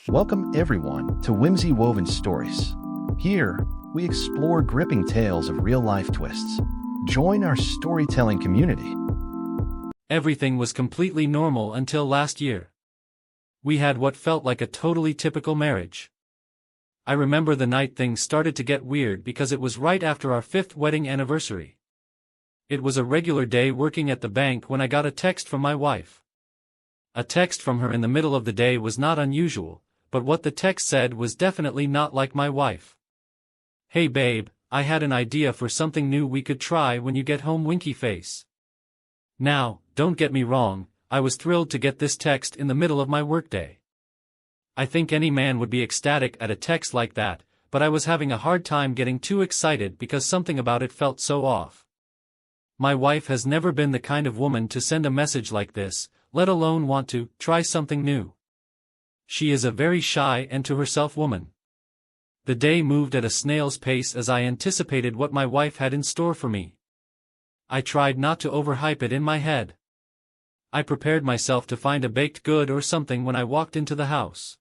Welcome everyone to Whimsy Woven Stories. Here, we explore gripping tales of real-life twists. Join our storytelling community. Everything was completely normal until last year. We had what felt like a totally typical marriage. I remember the night things started to get weird because it was right after our 5th wedding anniversary. It was a regular day working at the bank when I got a text from my wife. A text from her in the middle of the day was not unusual, but what the text said was definitely not like my wife. "Hey babe, I had an idea for something new we could try when you get home, winky face." Now, don't get me wrong, I was thrilled to get this text in the middle of my workday. I think any man would be ecstatic at a text like that, but I was having a hard time getting too excited because something about it felt so off. My wife has never been the kind of woman to send a message like this, let alone want to try something new. She is a very shy and to herself woman. The day moved at a snail's pace as I anticipated what my wife had in store for me. I tried not to overhype it in my head. I prepared myself to find a baked good or something when I walked into the house.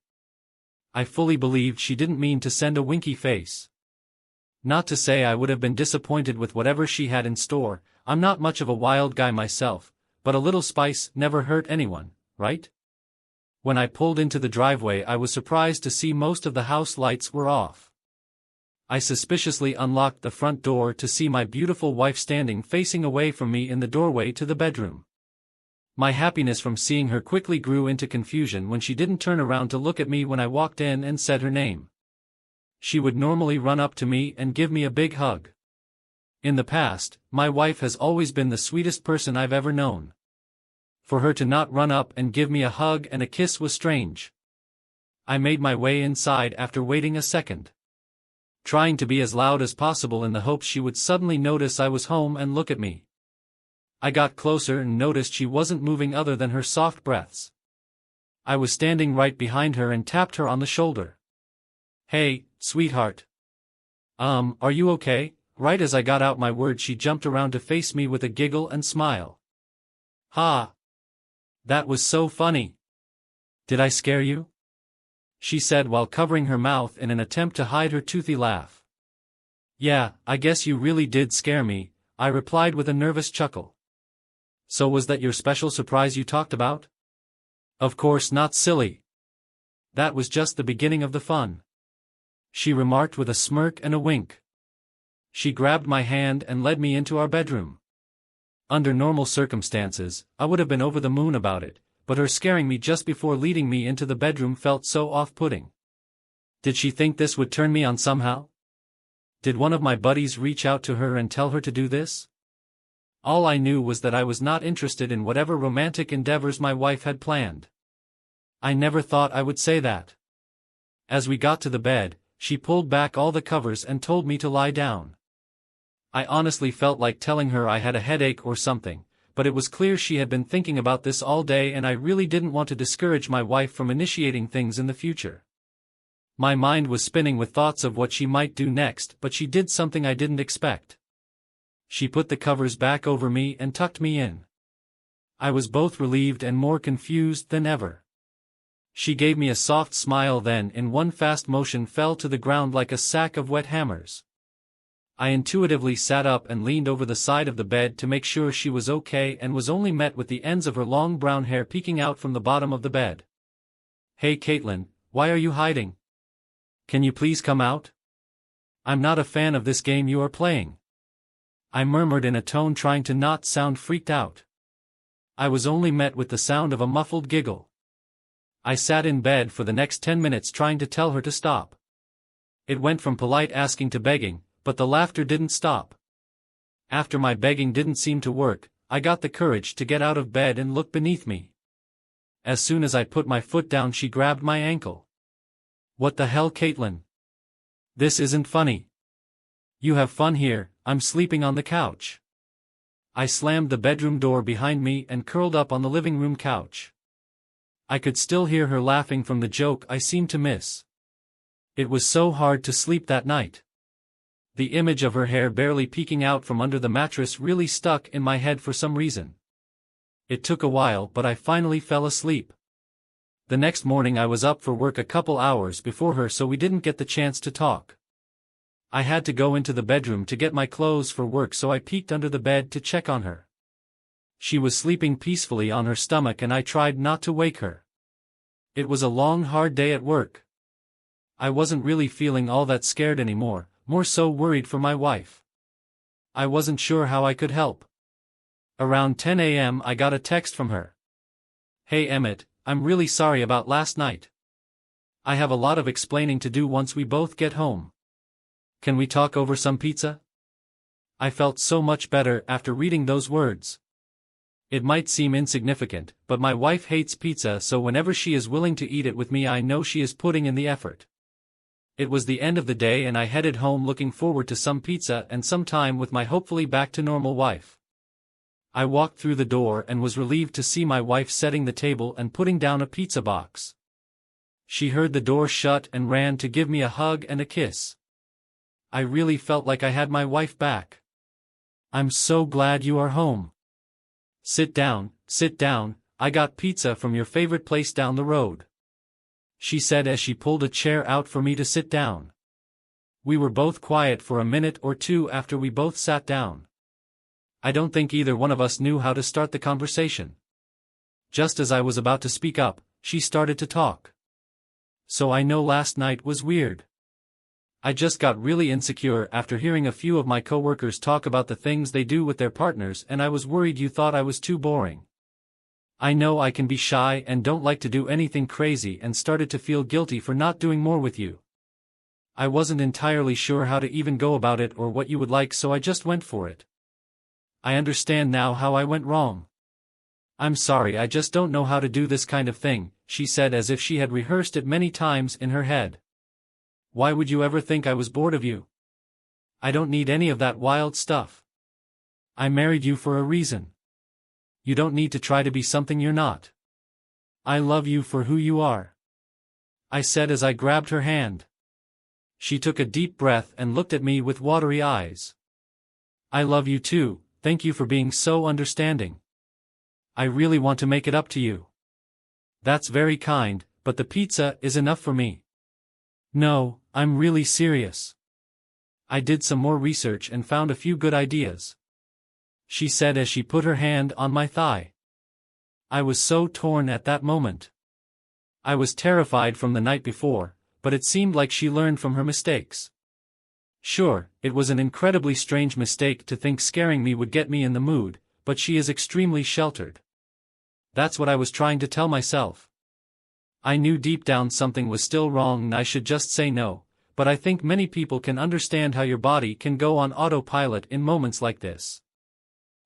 I fully believed she didn't mean to send a winky face. Not to say I would have been disappointed with whatever she had in store, I'm not much of a wild guy myself, but a little spice never hurt anyone, right? When I pulled into the driveway, I was surprised to see most of the house lights were off. I suspiciously unlocked the front door to see my beautiful wife standing facing away from me in the doorway to the bedroom. My happiness from seeing her quickly grew into confusion when she didn't turn around to look at me when I walked in and said her name. She would normally run up to me and give me a big hug. In the past, my wife has always been the sweetest person I've ever known. For her to not run up and give me a hug and a kiss was strange. I made my way inside after waiting a second, trying to be as loud as possible in the hopes she would suddenly notice I was home and look at me. I got closer and noticed she wasn't moving other than her soft breaths. I was standing right behind her and tapped her on the shoulder. "Hey, sweetheart. Are you okay?" Right as I got out my words, she jumped around to face me with a giggle and smile. "Ha! That was so funny. Did I scare you?" she said while covering her mouth in an attempt to hide her toothy laugh. "Yeah, I guess you really did scare me," I replied with a nervous chuckle. "So was that your special surprise you talked about?" "Of course not, silly. That was just the beginning of the fun," she remarked with a smirk and a wink. She grabbed my hand and led me into our bedroom. Under normal circumstances, I would have been over the moon about it, but her scaring me just before leading me into the bedroom felt so off-putting. Did she think this would turn me on somehow? Did one of my buddies reach out to her and tell her to do this? All I knew was that I was not interested in whatever romantic endeavors my wife had planned. I never thought I would say that. As we got to the bed, she pulled back all the covers and told me to lie down. I honestly felt like telling her I had a headache or something, but it was clear she had been thinking about this all day and I really didn't want to discourage my wife from initiating things in the future. My mind was spinning with thoughts of what she might do next, but she did something I didn't expect. She put the covers back over me and tucked me in. I was both relieved and more confused than ever. She gave me a soft smile, then in one fast motion fell to the ground like a sack of wet hammers. I intuitively sat up and leaned over the side of the bed to make sure she was okay and was only met with the ends of her long brown hair peeking out from the bottom of the bed. "Hey Caitlin, why are you hiding? Can you please come out? I'm not a fan of this game you are playing," I murmured in a tone trying to not sound freaked out. I was only met with the sound of a muffled giggle. I sat in bed for the next 10 minutes trying to tell her to stop. It went from polite asking to begging, but the laughter didn't stop. After my begging didn't seem to work, I got the courage to get out of bed and look beneath me. As soon as I put my foot down, she grabbed my ankle. "What the hell, Caitlin? This isn't funny. You have fun here, I'm sleeping on the couch." I slammed the bedroom door behind me and curled up on the living room couch. I could still hear her laughing from the joke I seemed to miss. It was so hard to sleep that night. The image of her hair barely peeking out from under the mattress really stuck in my head for some reason. It took a while, but I finally fell asleep. The next morning I was up for work a couple hours before her, so we didn't get the chance to talk. I had to go into the bedroom to get my clothes for work, so I peeked under the bed to check on her. She was sleeping peacefully on her stomach and I tried not to wake her. It was a long, hard day at work. I wasn't really feeling all that scared anymore, more so worried for my wife. I wasn't sure how I could help. Around 10 a.m. I got a text from her. "Hey Emmett, I'm really sorry about last night. I have a lot of explaining to do once we both get home. Can we talk over some pizza?" I felt so much better after reading those words. It might seem insignificant, but my wife hates pizza, so whenever she is willing to eat it with me, I know she is putting in the effort. It was the end of the day and I headed home looking forward to some pizza and some time with my hopefully back to normal wife. I walked through the door and was relieved to see my wife setting the table and putting down a pizza box. She heard the door shut and ran to give me a hug and a kiss. I really felt like I had my wife back. "I'm so glad you are home. Sit down, I got pizza from your favorite place down the road," she said as she pulled a chair out for me to sit down. We were both quiet for a minute or two after we both sat down. I don't think either one of us knew how to start the conversation. Just as I was about to speak up, she started to talk. "So I know last night was weird. I just got really insecure after hearing a few of my coworkers talk about the things they do with their partners, and I was worried you thought I was too boring. I know I can be shy and don't like to do anything crazy, and started to feel guilty for not doing more with you. I wasn't entirely sure how to even go about it or what you would like, so I just went for it. I understand now how I went wrong. I'm sorry, I just don't know how to do this kind of thing," she said as if she had rehearsed it many times in her head. "Why would you ever think I was bored of you? I don't need any of that wild stuff. I married you for a reason. You don't need to try to be something you're not. I love you for who you are," I said as I grabbed her hand. She took a deep breath and looked at me with watery eyes. "I love you too, thank you for being so understanding. I really want to make it up to you." "That's very kind, but the pizza is enough for me." "No, I'm really serious. I did some more research and found a few good ideas," she said as she put her hand on my thigh. I was so torn at that moment. I was terrified from the night before, but it seemed like she learned from her mistakes. Sure, it was an incredibly strange mistake to think scaring me would get me in the mood, but she is extremely sheltered. That's what I was trying to tell myself. I knew deep down something was still wrong and I should just say no, but I think many people can understand how your body can go on autopilot in moments like this.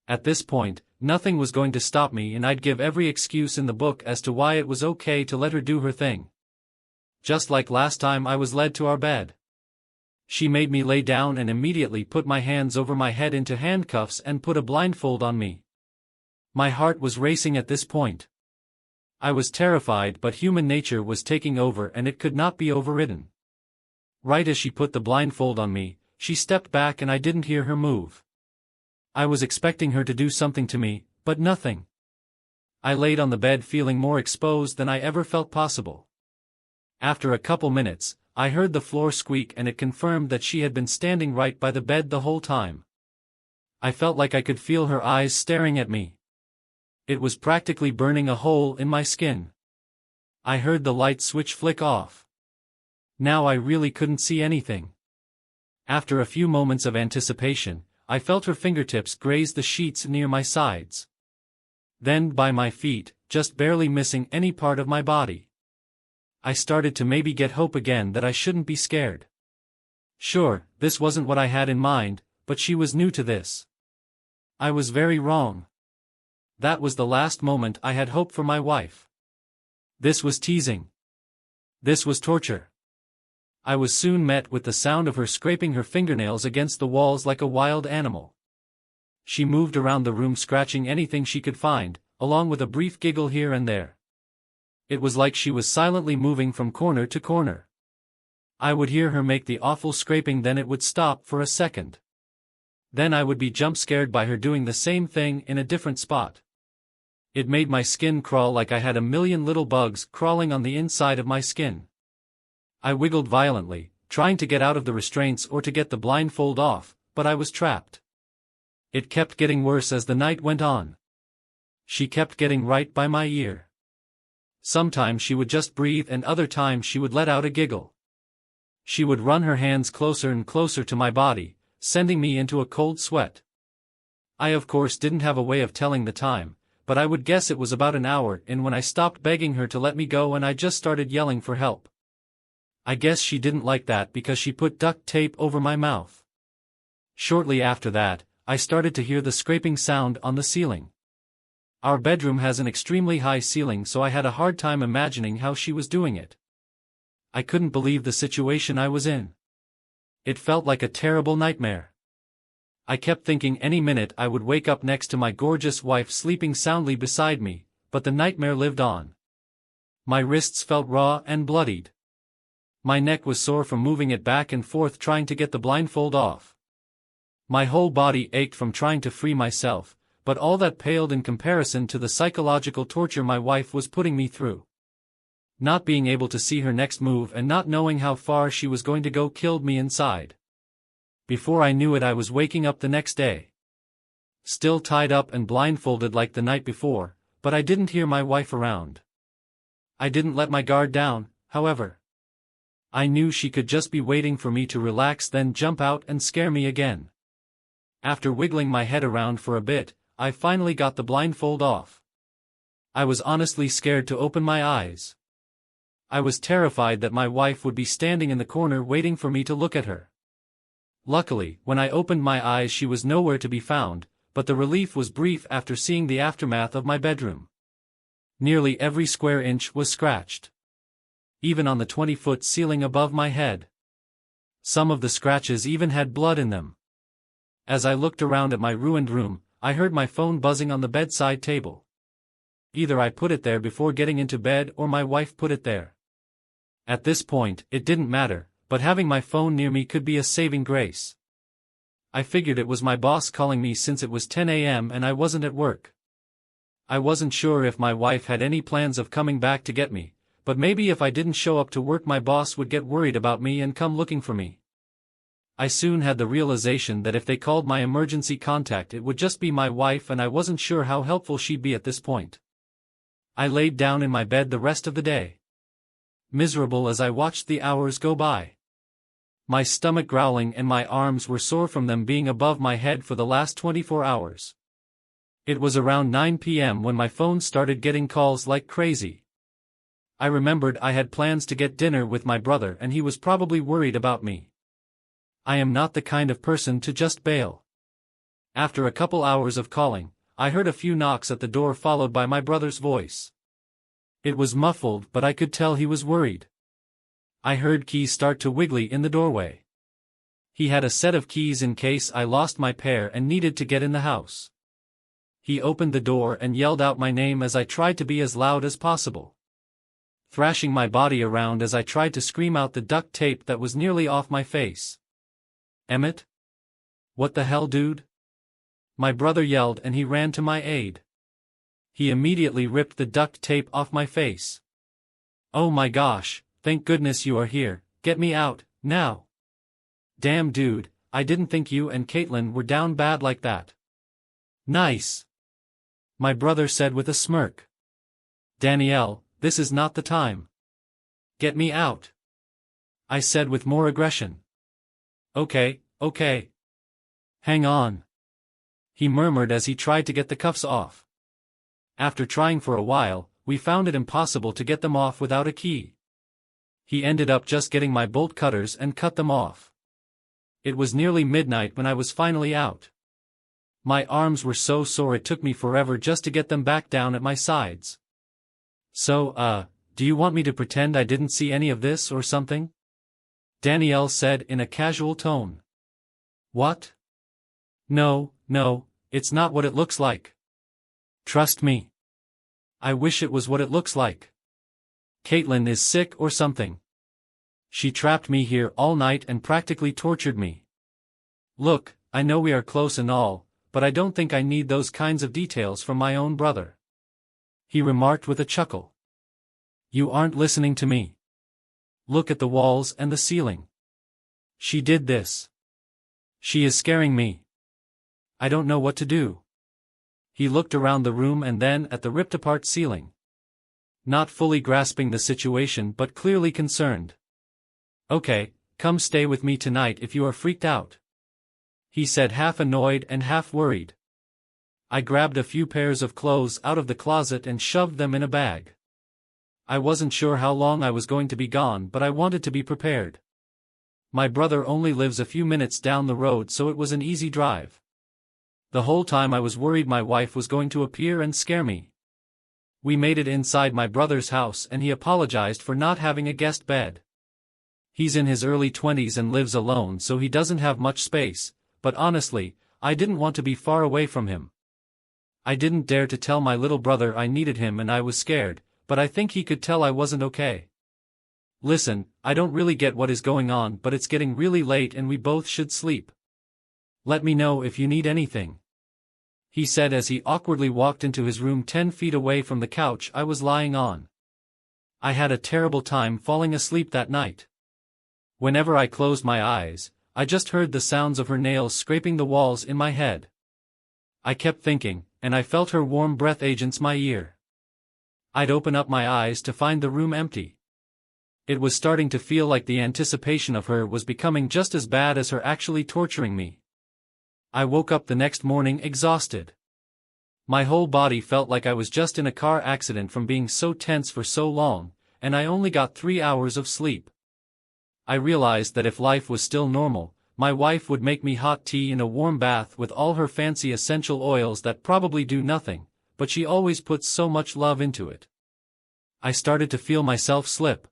At this point, nothing was going to stop me and I'd give every excuse in the book as to why it was okay to let her do her thing. Just like last time I was led to our bed. She made me lay down and immediately put my hands over my head into handcuffs and put a blindfold on me. My heart was racing at this point. I was terrified, but human nature was taking over and it could not be overridden. Right as she put the blindfold on me, she stepped back and I didn't hear her move. I was expecting her to do something to me, but nothing. I laid on the bed feeling more exposed than I ever felt possible. After a couple minutes, I heard the floor squeak and it confirmed that she had been standing right by the bed the whole time. I felt like I could feel her eyes staring at me. It was practically burning a hole in my skin. I heard the light switch flick off. Now I really couldn't see anything. After a few moments of anticipation, I felt her fingertips graze the sheets near my sides. Then by my feet, just barely missing any part of my body. I started to maybe get hope again that I shouldn't be scared. Sure, this wasn't what I had in mind, but she was new to this. I was very wrong. That was the last moment I had hope for my wife. This was teasing. This was torture. I was soon met with the sound of her scraping her fingernails against the walls like a wild animal. She moved around the room scratching anything she could find, along with a brief giggle here and there. It was like she was silently moving from corner to corner. I would hear her make the awful scraping, then it would stop for a second. Then I would be jump scared by her doing the same thing in a different spot. It made my skin crawl like I had a million little bugs crawling on the inside of my skin. I wiggled violently, trying to get out of the restraints or to get the blindfold off, but I was trapped. It kept getting worse as the night went on. She kept getting right by my ear. Sometimes she would just breathe and other times she would let out a giggle. She would run her hands closer and closer to my body, sending me into a cold sweat. I of course didn't have a way of telling the time, but I would guess it was about an hour in when I stopped begging her to let me go and I just started yelling for help. I guess she didn't like that because she put duct tape over my mouth. Shortly after that, I started to hear the scraping sound on the ceiling. Our bedroom has an extremely high ceiling, so I had a hard time imagining how she was doing it. I couldn't believe the situation I was in. It felt like a terrible nightmare. I kept thinking any minute I would wake up next to my gorgeous wife sleeping soundly beside me, but the nightmare lived on. My wrists felt raw and bloodied. My neck was sore from moving it back and forth trying to get the blindfold off. My whole body ached from trying to free myself, but all that paled in comparison to the psychological torture my wife was putting me through. Not being able to see her next move and not knowing how far she was going to go killed me inside. Before I knew it, I was waking up the next day. Still tied up and blindfolded like the night before, but I didn't hear my wife around. I didn't let my guard down, however. I knew she could just be waiting for me to relax, then jump out and scare me again. After wiggling my head around for a bit, I finally got the blindfold off. I was honestly scared to open my eyes. I was terrified that my wife would be standing in the corner waiting for me to look at her. Luckily, when I opened my eyes she was nowhere to be found, but the relief was brief after seeing the aftermath of my bedroom. Nearly every square inch was scratched. Even on the 20-foot ceiling above my head. Some of the scratches even had blood in them. As I looked around at my ruined room, I heard my phone buzzing on the bedside table. Either I put it there before getting into bed or my wife put it there. At this point, it didn't matter, but having my phone near me could be a saving grace. I figured it was my boss calling me since it was 10 a.m. and I wasn't at work. I wasn't sure if my wife had any plans of coming back to get me, but maybe if I didn't show up to work my boss would get worried about me and come looking for me. I soon had the realization that if they called my emergency contact it would just be my wife, and I wasn't sure how helpful she'd be at this point. I laid down in my bed the rest of the day, miserable as I watched the hours go by. My stomach growling and my arms were sore from them being above my head for the last 24 hours. It was around 9 p.m. when my phone started getting calls like crazy. I remembered I had plans to get dinner with my brother and he was probably worried about me. I am not the kind of person to just bail. After a couple hours of calling, I heard a few knocks at the door followed by my brother's voice. It was muffled, but I could tell he was worried. I heard keys start to wiggly in the doorway. He had a set of keys in case I lost my pair and needed to get in the house. He opened the door and yelled out my name as I tried to be as loud as possible, thrashing my body around as I tried to scream out the duct tape that was nearly off my face. "Emmett? What the hell, dude?" My brother yelled and he ran to my aid. He immediately ripped the duct tape off my face. "Oh my gosh, thank goodness you are here, get me out, now." "Damn dude, I didn't think you and Caitlin were down bad like that." "Nice," my brother said with a smirk. "Danielle, this is not the time. Get me out," I said with more aggression. Okay. Hang on," he murmured as he tried to get the cuffs off. After trying for a while, we found it impossible to get them off without a key. He ended up just getting my bolt cutters and cut them off. It was nearly midnight when I was finally out. My arms were so sore it took me forever just to get them back down at my sides. "So, do you want me to pretend I didn't see any of this or something?" Danielle said in a casual tone. "What? No, it's not what it looks like. Trust me. I wish it was what it looks like. Caitlin is sick or something. She trapped me here all night and practically tortured me. Look, I know we are close and all, but I don't think I need those kinds of details from my own brother. he remarked with a chuckle. You aren't listening to me. Look at the walls and the ceiling. She did this. She is scaring me. I don't know what to do. He looked around the room and then at the ripped-apart ceiling. Not fully grasping the situation but clearly concerned. Okay, come stay with me tonight if you are freaked out, he said, half annoyed and half worried. I grabbed a few pairs of clothes out of the closet and shoved them in a bag. I wasn't sure how long I was going to be gone, but I wanted to be prepared. My brother only lives a few minutes down the road, so it was an easy drive. The whole time I was worried my wife was going to appear and scare me. We made it inside my brother's house and he apologized for not having a guest bed. He's in his early 20s and lives alone, so he doesn't have much space, but honestly, I didn't want to be far away from him. I didn't dare to tell my little brother I needed him and I was scared, but I think he could tell I wasn't okay. Listen, I don't really get what is going on, but it's getting really late and we both should sleep. Let me know if you need anything, he said as he awkwardly walked into his room 10 feet away from the couch I was lying on. I had a terrible time falling asleep that night. Whenever I closed my eyes, I just heard the sounds of her nails scraping the walls in my head. I kept thinking, and I felt her warm breath against my ear. I'd open up my eyes to find the room empty. It was starting to feel like the anticipation of her was becoming just as bad as her actually torturing me. I woke up the next morning exhausted. My whole body felt like I was just in a car accident from being so tense for so long, and I only got 3 hours of sleep. I realized that if life was still normal, my wife would make me hot tea in a warm bath with all her fancy essential oils that probably do nothing, but she always puts so much love into it. I started to feel myself slip.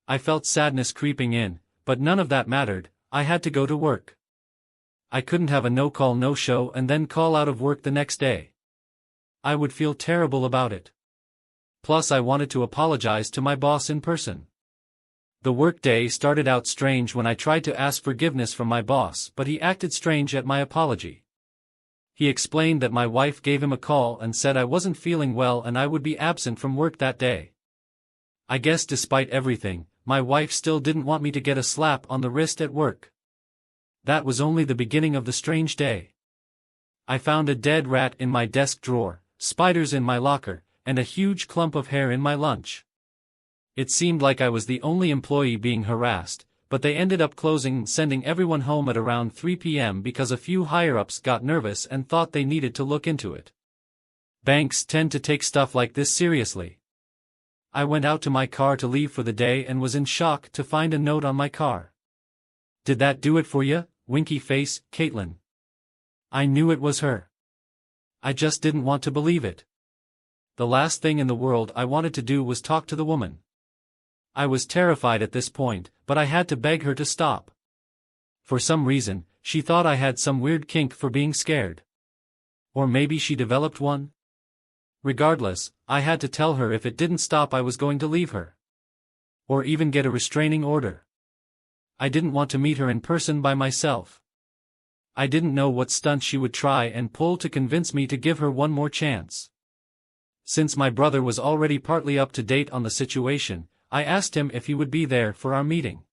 I felt sadness creeping in, but none of that mattered. I had to go to work. I couldn't have a no-call no-show and then call out of work the next day. I would feel terrible about it. Plus I wanted to apologize to my boss in person. The work day started out strange when I tried to ask forgiveness from my boss, but he acted strange at my apology. He explained that my wife gave him a call and said I wasn't feeling well and I would be absent from work that day. I guess despite everything, my wife still didn't want me to get a slap on the wrist at work. That was only the beginning of the strange day. I found a dead rat in my desk drawer, spiders in my locker, and a huge clump of hair in my lunch. It seemed like I was the only employee being harassed, but they ended up closing and sending everyone home at around 3 p.m. because a few higher-ups got nervous and thought they needed to look into it. Banks tend to take stuff like this seriously. I went out to my car to leave for the day and was in shock to find a note on my car. Did that do it for you, winky face, Caitlin? I knew it was her. I just didn't want to believe it. The last thing in the world I wanted to do was talk to the woman. I was terrified at this point, but I had to beg her to stop. For some reason, she thought I had some weird kink for being scared. Or maybe she developed one? Regardless, I had to tell her if it didn't stop I was going to leave her. Or even get a restraining order. I didn't want to meet her in person by myself. I didn't know what stunt she would try and pull to convince me to give her one more chance. Since my brother was already partly up to date on the situation, I asked him if he would be there for our meeting.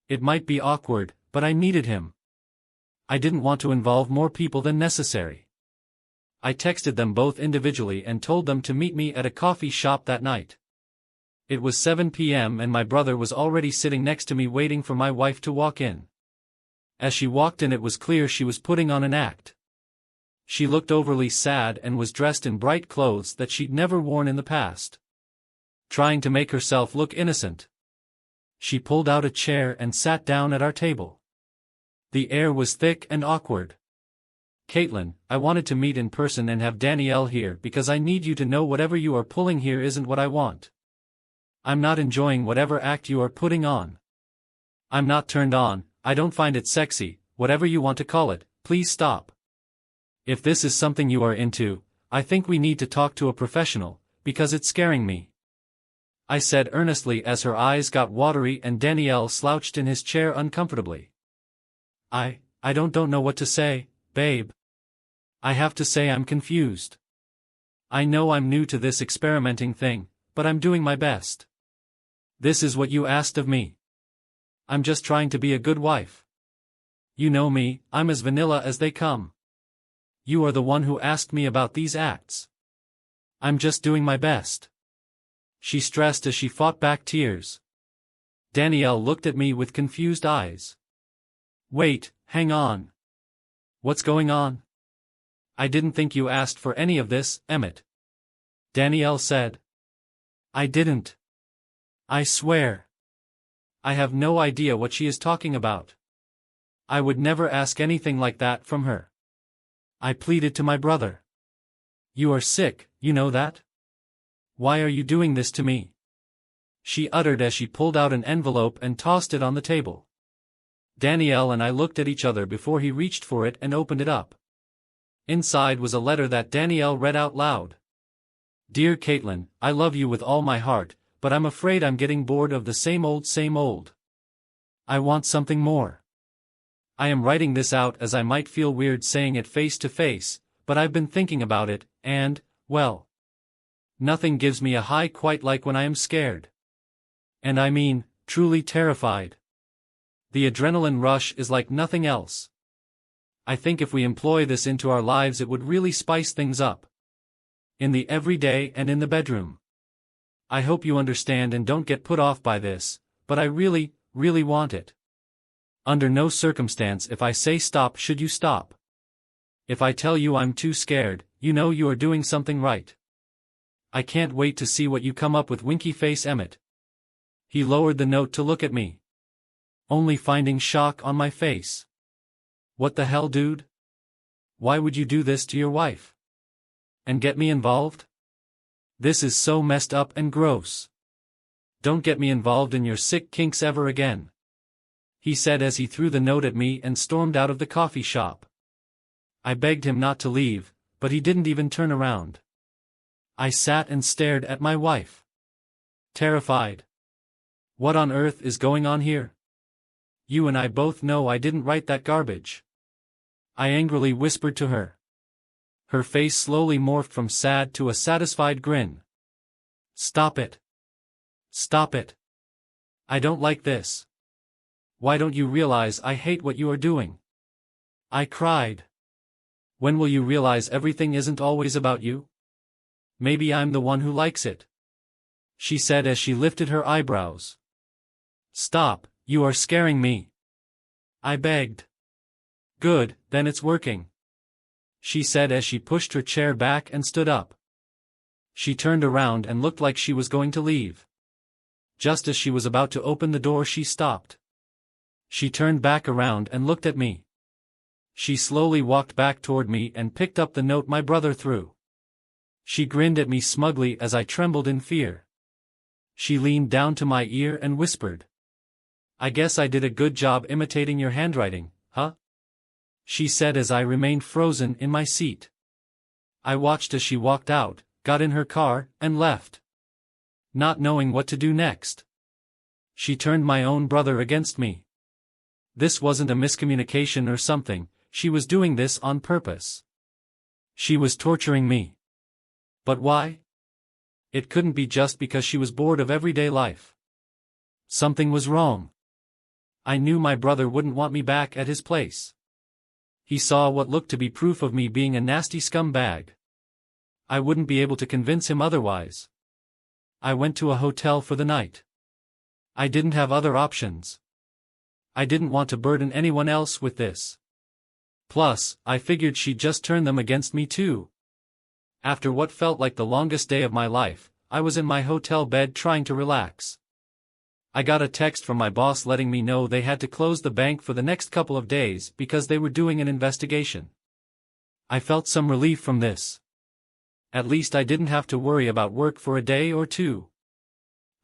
It might be awkward, but I needed him. I didn't want to involve more people than necessary. I texted them both individually and told them to meet me at a coffee shop that night. It was 7 p.m. and my brother was already sitting next to me waiting for my wife to walk in. As she walked in, it was clear she was putting on an act. She looked overly sad and was dressed in bright clothes that she'd never worn in the past. Trying to make herself look innocent. She pulled out a chair and sat down at our table. The air was thick and awkward. Caitlin, I wanted to meet in person and have Danielle here because I need you to know whatever you are pulling here isn't what I want. I'm not enjoying whatever act you are putting on. I'm not turned on, I don't find it sexy, whatever you want to call it, please stop. If this is something you are into, I think we need to talk to a professional, because it's scaring me. I said earnestly as her eyes got watery and Danielle slouched in his chair uncomfortably. I don't know what to say, babe. I have to say I'm confused. I know I'm new to this experimenting thing, but I'm doing my best. This is what you asked of me. I'm just trying to be a good wife. You know me, I'm as vanilla as they come. You are the one who asked me about these acts. I'm just doing my best. She stressed as she fought back tears. Danielle looked at me with confused eyes. Wait, hang on. What's going on? I didn't think you asked for any of this, Emmett. Danielle said. I didn't. I swear. I have no idea what she is talking about. I would never ask anything like that from her. I pleaded to my brother. You are sick, you know that? Why are you doing this to me? She uttered as she pulled out an envelope and tossed it on the table. Danielle and I looked at each other before he reached for it and opened it up. Inside was a letter that Danielle read out loud. Dear Caitlin, I love you with all my heart, but I'm afraid I'm getting bored of the same old same old. I want something more. I am writing this out as I might feel weird saying it face to face, but I've been thinking about it, and, well, nothing gives me a high quite like when I am scared. And I mean, truly terrified. The adrenaline rush is like nothing else. I think if we employ this into our lives it would really spice things up. In the everyday and in the bedroom. I hope you understand and don't get put off by this, but I really, really want it. Under no circumstance if I say stop should you stop. If I tell you I'm too scared, you know you are doing something right. I can't wait to see what you come up with. Winky face Emmett. He lowered the note to look at me. Only finding shock on my face. What the hell, dude? Why would you do this to your wife? And get me involved? This is so messed up and gross. Don't get me involved in your sick kinks ever again. He said as he threw the note at me and stormed out of the coffee shop. I begged him not to leave, but he didn't even turn around. I sat and stared at my wife. Terrified. What on earth is going on here? You and I both know I didn't write that garbage. I angrily whispered to her. Her face slowly morphed from sad to a satisfied grin. Stop it. Stop it. I don't like this. Why don't you realize I hate what you are doing? I cried. When will you realize everything isn't always about you? Maybe I'm the one who likes it. She said as she lifted her eyebrows. Stop, you are scaring me. I begged. Good, then it's working. She said as she pushed her chair back and stood up. She turned around and looked like she was going to leave. Just as she was about to open the door she stopped. She turned back around and looked at me. She slowly walked back toward me and picked up the note my brother threw. She grinned at me smugly as I trembled in fear. She leaned down to my ear and whispered. I guess I did a good job imitating your handwriting, huh? She said as I remained frozen in my seat. I watched as she walked out, got in her car, and left. Not knowing what to do next. She turned my own brother against me. This wasn't a miscommunication or something, she was doing this on purpose. She was torturing me. But why? It couldn't be just because she was bored of everyday life. Something was wrong. I knew my brother wouldn't want me back at his place. He saw what looked to be proof of me being a nasty scumbag. I wouldn't be able to convince him otherwise. I went to a hotel for the night. I didn't have other options. I didn't want to burden anyone else with this. Plus, I figured she'd just turn them against me too. After what felt like the longest day of my life, I was in my hotel bed trying to relax. I got a text from my boss letting me know they had to close the bank for the next couple of days because they were doing an investigation. I felt some relief from this. At least I didn't have to worry about work for a day or two.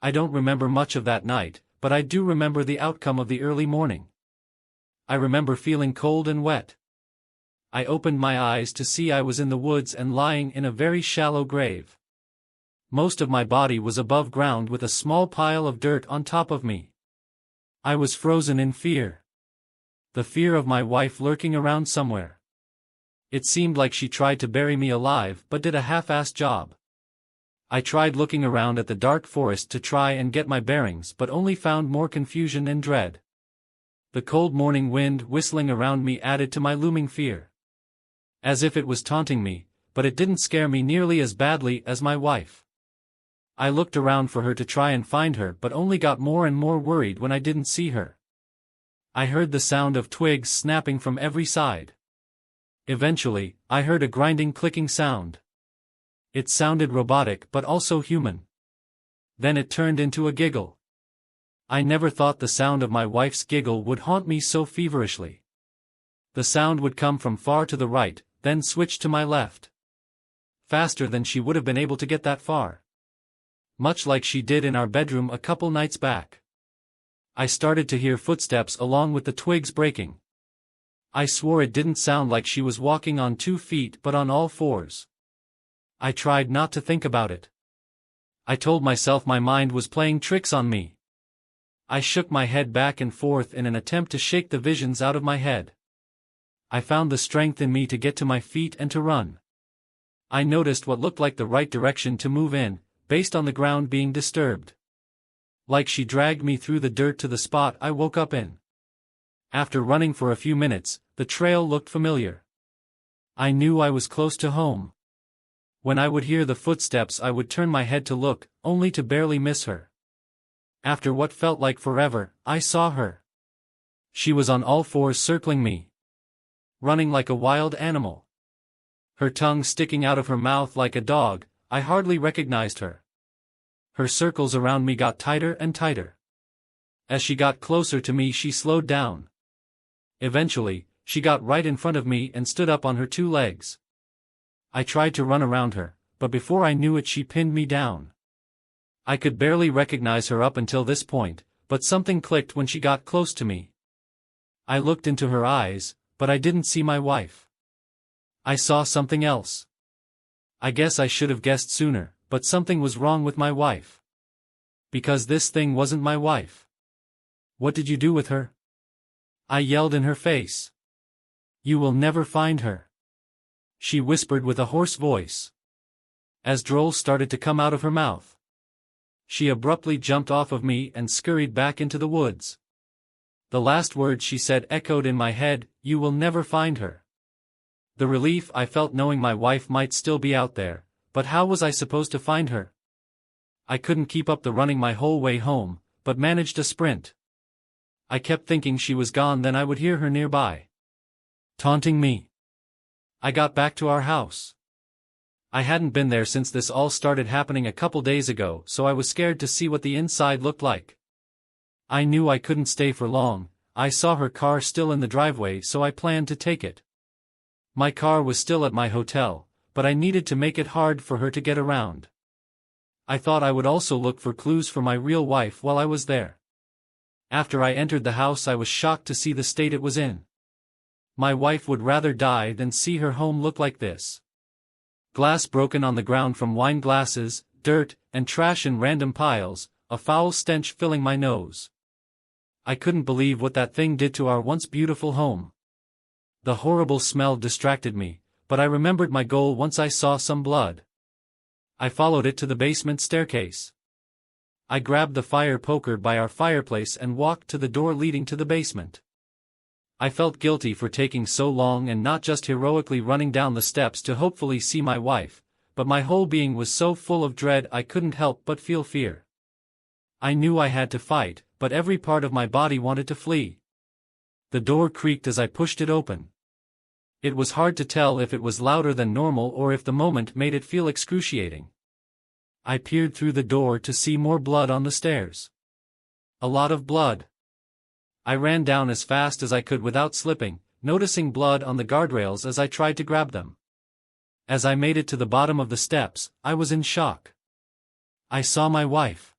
I don't remember much of that night, but I do remember the outcome of the early morning. I remember feeling cold and wet. I opened my eyes to see I was in the woods and lying in a very shallow grave. Most of my body was above ground with a small pile of dirt on top of me. I was frozen in fear. The fear of my wife lurking around somewhere. It seemed like she tried to bury me alive but did a half-assed job. I tried looking around at the dark forest to try and get my bearings but only found more confusion and dread. The cold morning wind whistling around me added to my looming fear. As if it was taunting me, but it didn't scare me nearly as badly as my wife. I looked around for her to try and find her but only got more and more worried when I didn't see her. I heard the sound of twigs snapping from every side. Eventually, I heard a grinding clicking sound. It sounded robotic but also human. Then it turned into a giggle. I never thought the sound of my wife's giggle would haunt me so feverishly. The sound would come from far to the right, then switch to my left. Faster than she would have been able to get that far. Much like she did in our bedroom a couple nights back. I started to hear footsteps along with the twigs breaking. I swore it didn't sound like she was walking on 2 feet but on all 4s. I tried not to think about it. I told myself my mind was playing tricks on me. I shook my head back and forth in an attempt to shake the visions out of my head. I found the strength in me to get to my feet and to run. I noticed what looked like the right direction to move in, based on the ground being disturbed. Like she dragged me through the dirt to the spot I woke up in. After running for a few minutes, the trail looked familiar. I knew I was close to home. When I would hear the footsteps I would turn my head to look, only to barely miss her. After what felt like forever, I saw her. She was on all 4s circling me. Running like a wild animal. Her tongue sticking out of her mouth like a dog, I hardly recognized her. Her circles around me got tighter and tighter. As she got closer to me she slowed down. Eventually, she got right in front of me and stood up on her 2 legs. I tried to run around her, but before I knew it she pinned me down. I could barely recognize her up until this point, but something clicked when she got close to me. I looked into her eyes, but I didn't see my wife. I saw something else. I guess I should have guessed sooner, but something was wrong with my wife. Because this thing wasn't my wife. What did you do with her? I yelled in her face. You will never find her. She whispered with a hoarse voice. As droll started to come out of her mouth. She abruptly jumped off of me and scurried back into the woods. The last words she said echoed in my head, you will never find her. The relief I felt knowing my wife might still be out there, but how was I supposed to find her? I couldn't keep up the running my whole way home, but managed a sprint. I kept thinking she was gone, then I would hear her nearby. Taunting me. I got back to our house. I hadn't been there since this all started happening a couple days ago, so I was scared to see what the inside looked like. I knew I couldn't stay for long. I saw her car still in the driveway, so I planned to take it. My car was still at my hotel, but I needed to make it hard for her to get around. I thought I would also look for clues for my real wife while I was there. After I entered the house I was shocked to see the state it was in. My wife would rather die than see her home look like this. Glass broken on the ground from wine glasses, dirt, and trash in random piles, a foul stench filling my nose. I couldn't believe what that thing did to our once beautiful home. The horrible smell distracted me, but I remembered my goal once I saw some blood. I followed it to the basement staircase. I grabbed the fire poker by our fireplace and walked to the door leading to the basement. I felt guilty for taking so long and not just heroically running down the steps to hopefully see my wife, but my whole being was so full of dread I couldn't help but feel fear. I knew I had to fight, but every part of my body wanted to flee. The door creaked as I pushed it open. It was hard to tell if it was louder than normal or if the moment made it feel excruciating. I peered through the door to see more blood on the stairs. A lot of blood. I ran down as fast as I could without slipping, noticing blood on the guardrails as I tried to grab them. As I made it to the bottom of the steps, I was in shock. I saw my wife.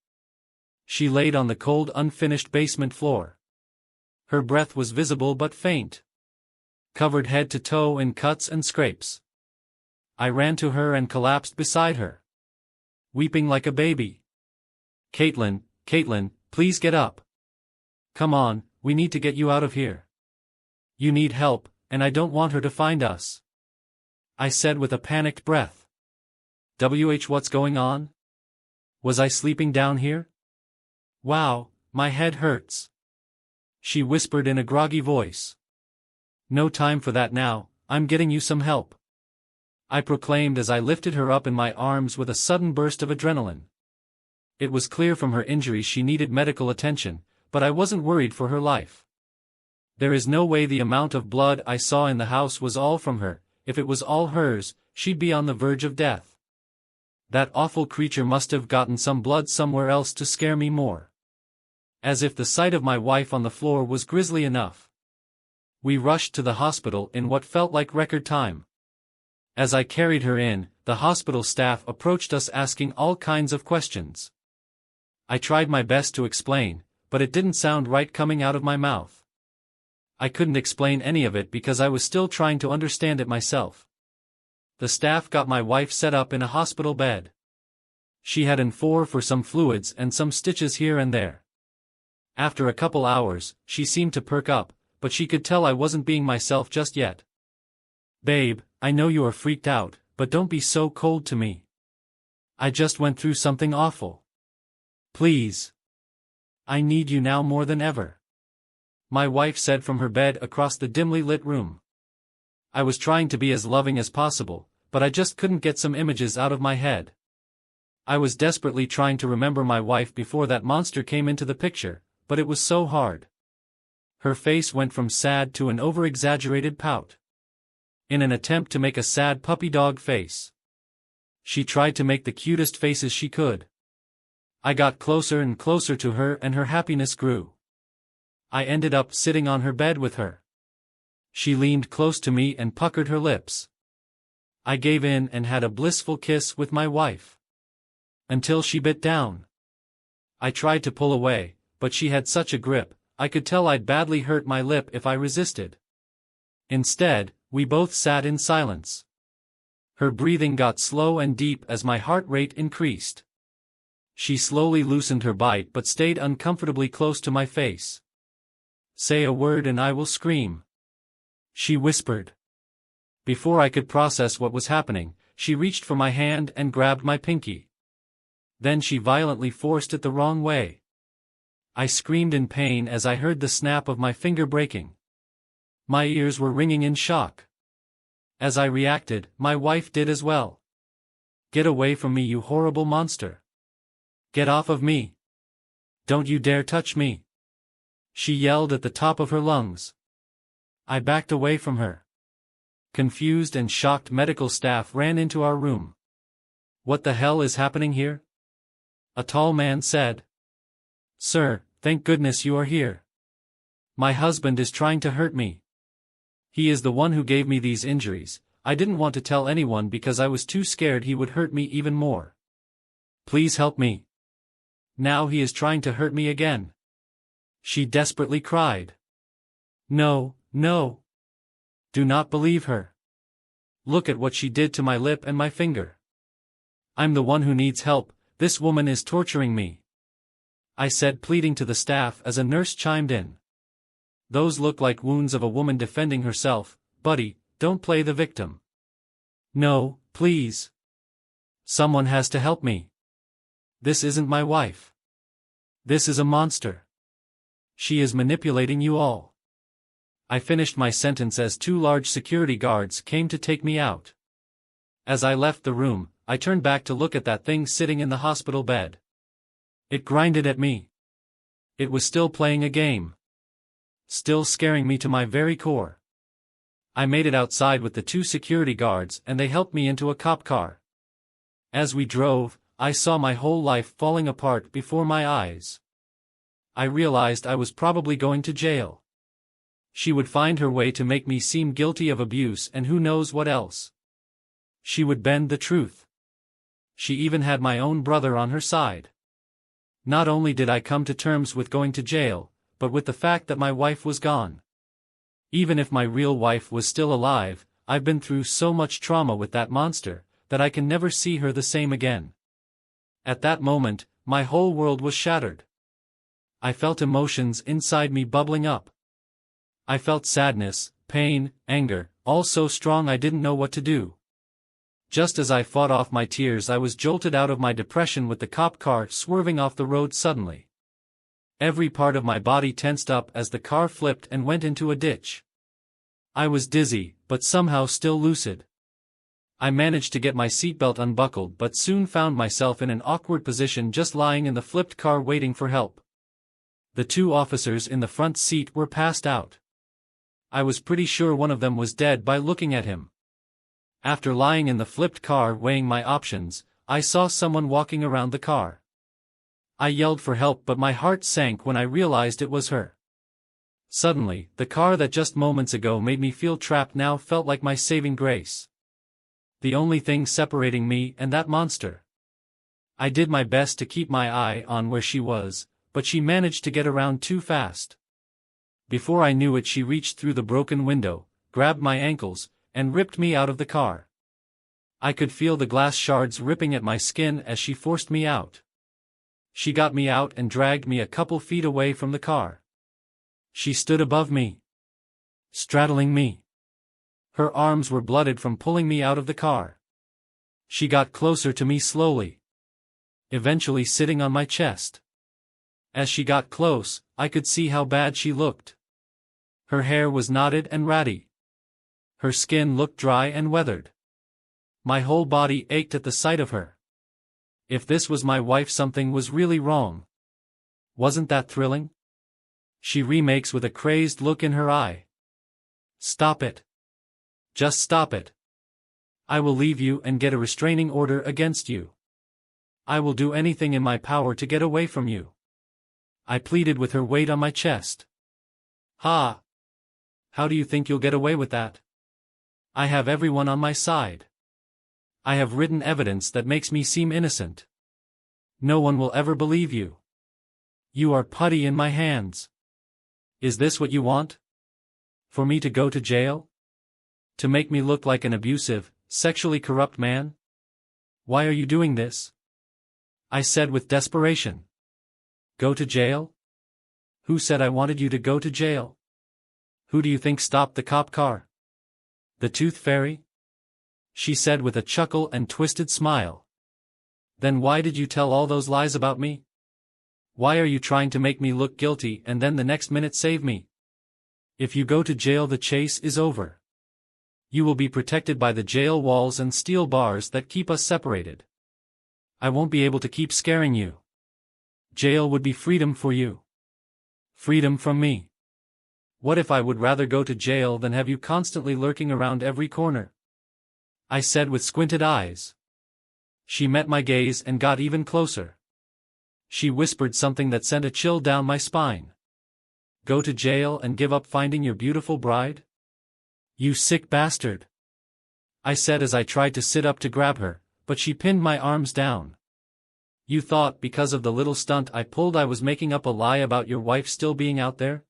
She laid on the cold, unfinished basement floor. Her breath was visible but faint. Covered head to toe in cuts and scrapes. I ran to her and collapsed beside her. Weeping like a baby. Caitlin, please get up. Come on, we need to get you out of here. You need help, and I don't want her to find us. I said with a panicked breath. What's going on? Was I sleeping down here? Wow, my head hurts. She whispered in a groggy voice. No time for that now, I'm getting you some help. I proclaimed as I lifted her up in my arms with a sudden burst of adrenaline. It was clear from her injuries she needed medical attention, but I wasn't worried for her life. There is no way the amount of blood I saw in the house was all from her. If it was all hers, she'd be on the verge of death. That awful creature must have gotten some blood somewhere else to scare me more. As if the sight of my wife on the floor was grisly enough. We rushed to the hospital in what felt like record time. As I carried her in, the hospital staff approached us asking all kinds of questions. I tried my best to explain, but it didn't sound right coming out of my mouth. I couldn't explain any of it because I was still trying to understand it myself. The staff got my wife set up in a hospital bed. She had an IV for some fluids and some stitches here and there. After a couple hours, she seemed to perk up, but she could tell I wasn't being myself just yet. Babe, I know you are freaked out, but don't be so cold to me. I just went through something awful. Please. I need you now more than ever. My wife said from her bed across the dimly lit room. I was trying to be as loving as possible, but I just couldn't get some images out of my head. I was desperately trying to remember my wife before that monster came into the picture, but it was so hard. Her face went from sad to an over-exaggerated pout. In an attempt to make a sad puppy dog face. She tried to make the cutest faces she could. I got closer and closer to her and her happiness grew. I ended up sitting on her bed with her. She leaned close to me and puckered her lips. I gave in and had a blissful kiss with my wife. Until she bit down. I tried to pull away, but she had such a grip, I could tell I'd badly hurt my lip if I resisted. Instead, we both sat in silence. Her breathing got slow and deep as my heart rate increased. She slowly loosened her bite but stayed uncomfortably close to my face. Say a word and I will scream. She whispered. Before I could process what was happening, she reached for my hand and grabbed my pinky. Then she violently forced it the wrong way. I screamed in pain as I heard the snap of my finger breaking. My ears were ringing in shock. As I reacted, my wife did as well. Get away from me, you horrible monster. Get off of me. Don't you dare touch me. She yelled at the top of her lungs. I backed away from her. Confused and shocked medical staff ran into our room. What the hell is happening here? A tall man said. Sir, thank goodness you are here. My husband is trying to hurt me. He is the one who gave me these injuries. I didn't want to tell anyone because I was too scared he would hurt me even more. Please help me. Now he is trying to hurt me again. She desperately cried. No, no. Do not believe her. Look at what she did to my lip and my finger. I'm the one who needs help, this woman is torturing me. I said, pleading to the staff as a nurse chimed in. Those look like wounds of a woman defending herself, buddy, don't play the victim. No, please. Someone has to help me. This isn't my wife. This is a monster. She is manipulating you all. I finished my sentence as two large security guards came to take me out. As I left the room, I turned back to look at that thing sitting in the hospital bed. It grinded at me. It was still playing a game. Still scaring me to my very core. I made it outside with the two security guards and they helped me into a cop car. As we drove, I saw my whole life falling apart before my eyes. I realized I was probably going to jail. She would find her way to make me seem guilty of abuse and who knows what else. She would bend the truth. She even had my own brother on her side. Not only did I come to terms with going to jail, but with the fact that my wife was gone. Even if my real wife was still alive, I've been through so much trauma with that monster, that I can never see her the same again. At that moment, my whole world was shattered. I felt emotions inside me bubbling up. I felt sadness, pain, anger, all so strong I didn't know what to do. Just as I fought off my tears, I was jolted out of my depression with the cop car swerving off the road suddenly. Every part of my body tensed up as the car flipped and went into a ditch. I was dizzy, but somehow still lucid. I managed to get my seatbelt unbuckled but soon found myself in an awkward position just lying in the flipped car waiting for help. The two officers in the front seat were passed out. I was pretty sure one of them was dead by looking at him. After lying in the flipped car weighing my options, I saw someone walking around the car. I yelled for help but my heart sank when I realized it was her. Suddenly, the car that just moments ago made me feel trapped now felt like my saving grace. The only thing separating me and that monster. I did my best to keep my eye on where she was, but she managed to get around too fast. Before I knew it, she reached through the broken window, grabbed my ankles, and ripped me out of the car. I could feel the glass shards ripping at my skin as she forced me out. She got me out and dragged me a couple feet away from the car. She stood above me, straddling me. Her arms were blooded from pulling me out of the car. She got closer to me slowly, eventually sitting on my chest. As she got close, I could see how bad she looked. Her hair was knotted and ratty. Her skin looked dry and weathered. My whole body ached at the sight of her. If this was my wife, something was really wrong. Wasn't that thrilling? She remakes with a crazed look in her eye. Stop it. Just stop it. I will leave you and get a restraining order against you. I will do anything in my power to get away from you. I pleaded with her weight on my chest. Ha! How do you think you'll get away with that? I have everyone on my side. I have written evidence that makes me seem innocent. No one will ever believe you. You are putty in my hands. Is this what you want? For me to go to jail? To make me look like an abusive, sexually corrupt man? Why are you doing this? I said with desperation. Go to jail? Who said I wanted you to go to jail? Who do you think stopped the cop car? The Tooth Fairy? She said with a chuckle and twisted smile. Then why did you tell all those lies about me? Why are you trying to make me look guilty and then the next minute save me? If you go to jail, the chase is over. You will be protected by the jail walls and steel bars that keep us separated. I won't be able to keep scaring you. Jail would be freedom for you. Freedom from me. What if I would rather go to jail than have you constantly lurking around every corner? I said with squinted eyes. She met my gaze and got even closer. She whispered something that sent a chill down my spine. Go to jail and give up finding your beautiful bride? You sick bastard! I said as I tried to sit up to grab her, but she pinned my arms down. You thought because of the little stunt I pulled I was making up a lie about your wife still being out there?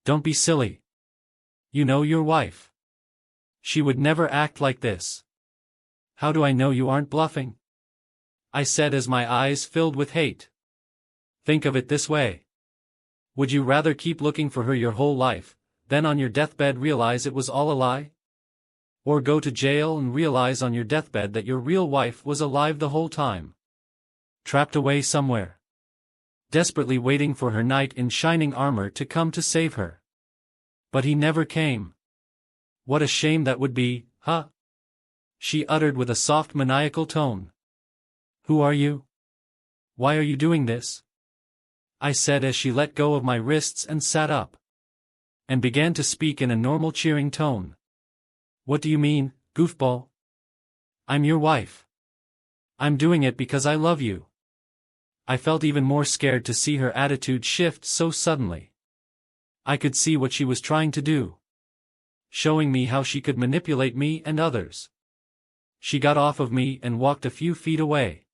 Don't be silly. You know your wife. She would never act like this. How do I know you aren't bluffing? I said as my eyes filled with hate. Think of it this way. Would you rather keep looking for her your whole life, then on your deathbed realize it was all a lie? Or go to jail and realize on your deathbed that your real wife was alive the whole time? Trapped away somewhere. Desperately waiting for her knight in shining armor to come to save her. But he never came. What a shame that would be, huh? She uttered with a soft maniacal tone. Who are you? Why are you doing this? I said as she let go of my wrists and sat up. And began to speak in a normal cheering tone. What do you mean, goofball? I'm your wife. I'm doing it because I love you. I felt even more scared to see her attitude shift so suddenly. I could see what she was trying to do. Showing me how she could manipulate me and others. She got off of me and walked a few feet away.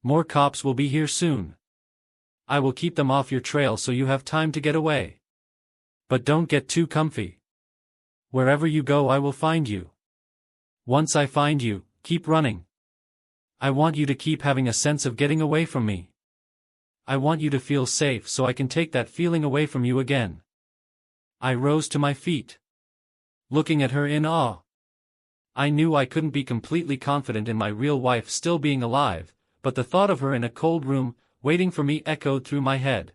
More cops will be here soon. I will keep them off your trail so you have time to get away. But don't get too comfy. Wherever you go I will find you. Once I find you, keep running. I want you to keep having a sense of getting away from me. I want you to feel safe so I can take that feeling away from you again. I rose to my feet. Looking at her in awe. I knew I couldn't be completely confident in my real wife still being alive, but the thought of her in a cold room, waiting for me echoed through my head.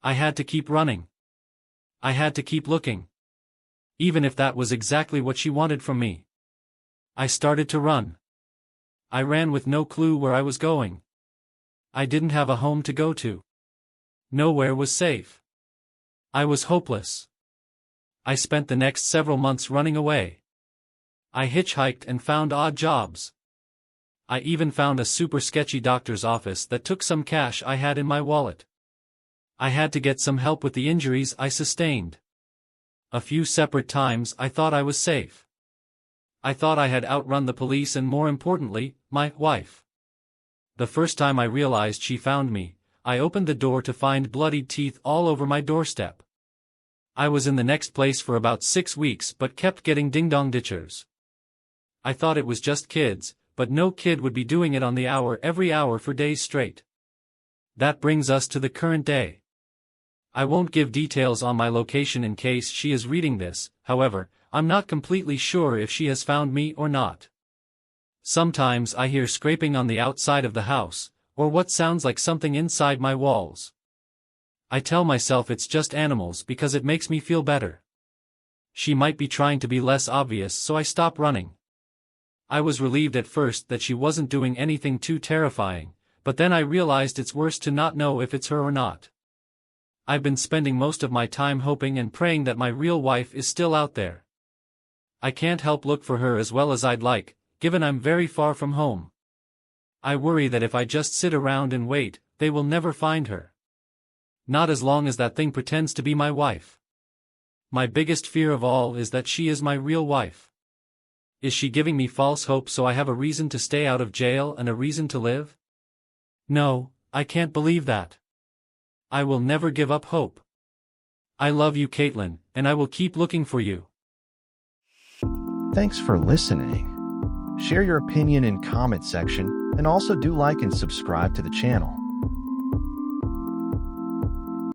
I had to keep running. I had to keep looking. Even if that was exactly what she wanted from me. I started to run. I ran with no clue where I was going. I didn't have a home to go to. Nowhere was safe. I was hopeless. I spent the next several months running away. I hitchhiked and found odd jobs. I even found a super sketchy doctor's office that took some cash I had in my wallet. I had to get some help with the injuries I sustained. A few separate times I thought I was safe. I thought I had outrun the police and, more importantly, my wife. The first time I realized she found me, I opened the door to find bloodied teeth all over my doorstep. I was in the next place for about 6 weeks but kept getting ding-dong ditchers. I thought it was just kids, but no kid would be doing it on the hour every hour for days straight. That brings us to the current day. I won't give details on my location in case she is reading this, however, I'm not completely sure if she has found me or not. Sometimes I hear scraping on the outside of the house, or what sounds like something inside my walls. I tell myself it's just animals because it makes me feel better. She might be trying to be less obvious, so I stop running. I was relieved at first that she wasn't doing anything too terrifying, but then I realized it's worse to not know if it's her or not. I've been spending most of my time hoping and praying that my real wife is still out there. I can't help look for her as well as I'd like, given I'm very far from home. I worry that if I just sit around and wait, they will never find her. Not as long as that thing pretends to be my wife. My biggest fear of all is that she is my real wife. Is she giving me false hope so I have a reason to stay out of jail and a reason to live? No, I can't believe that. I will never give up hope. I love you, Caitlin, and I will keep looking for you. Thanks for listening. Share your opinion in comment section and also do like and subscribe to the channel.